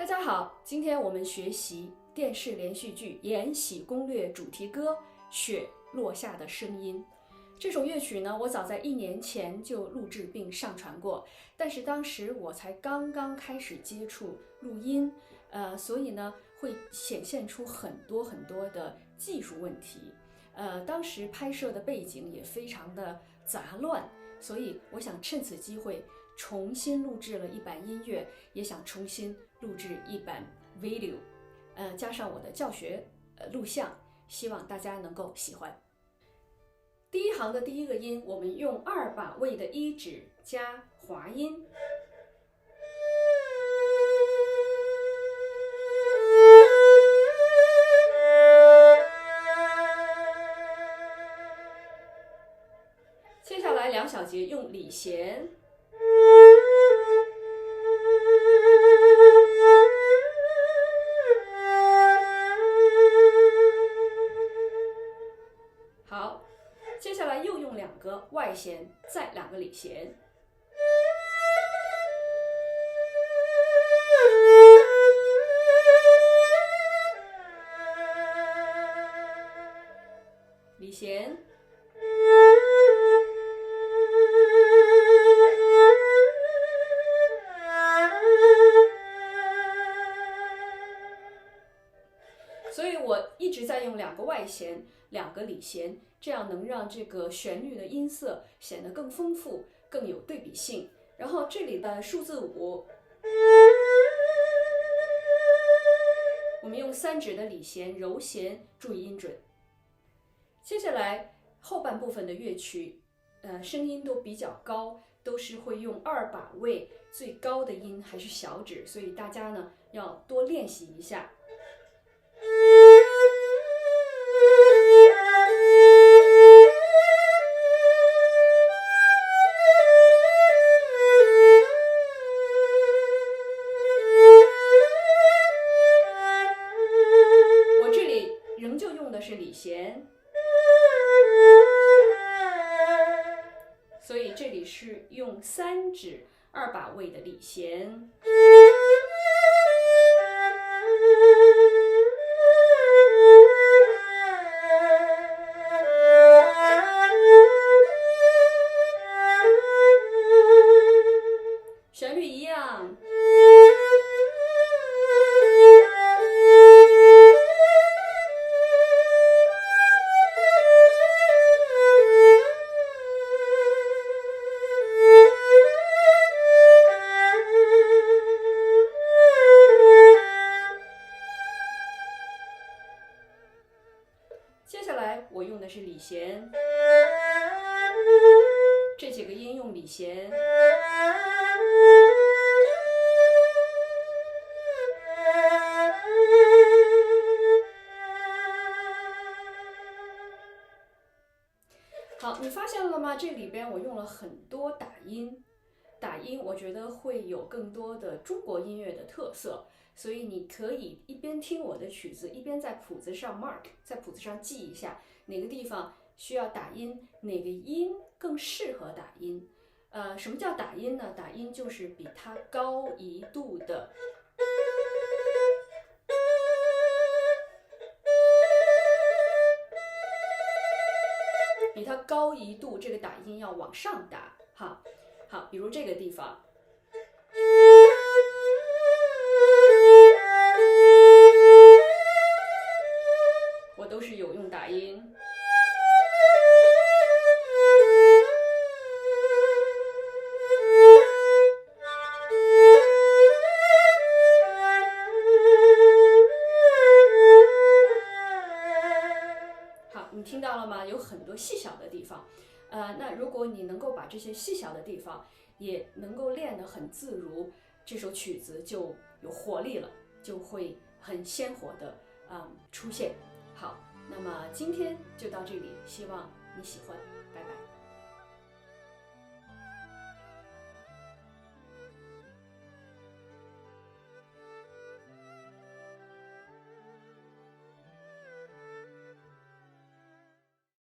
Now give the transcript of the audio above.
大家好，今天我们学习电视连续剧《延禧攻略》主题歌《雪落下的声音》。这首乐曲呢，我早在1年前就录制并上传过，但是当时我才刚刚开始接触录音，所以呢会显现出很多的技术问题。当时拍摄的背景也非常的杂乱，所以我想趁此机会重新录制了一版音乐，也想重新录制一版 video，加上我的教学录像，希望大家能够喜欢。第一行的第一个音，我们用2把位的1指加滑音。接下来2小节用里弦。好，接下来又用2个外弦，再2个里弦。里弦。所以我一直在用2个外弦，2个里弦，这样能让这个旋律的音色显得更丰富，更有对比性。然后这里的数字5，我们用3指的里弦柔弦，注意音准。接下来后半部分的乐曲，声音都比较高，都是会用2把位，最高的音还是小指，所以大家呢要多练习一下。我这里仍旧用的是里弦，所以这里是用3指2把位的里弦。旋律一样。接下来我用的是里弦，这几个音用里弦。好，你发现了吗？这里边我用了很多打音，打音我觉得会有更多的中国音乐的特色，所以你可以一边听我的曲子，一边在谱子上 mark， 在谱子上记一下哪个地方需要打音，哪个音更适合打音。什么叫打音呢？打音就是比它高1度的。比它高1度，这个打音要往上打。好，比如这个地方，我都是有用打音。你听到了吗？有很多细小的地方，那如果你能够把这些细小的地方也能够练得很自如，这首曲子就有活力了，就会很鲜活的出现。好，那么今天就到这里，希望你喜欢。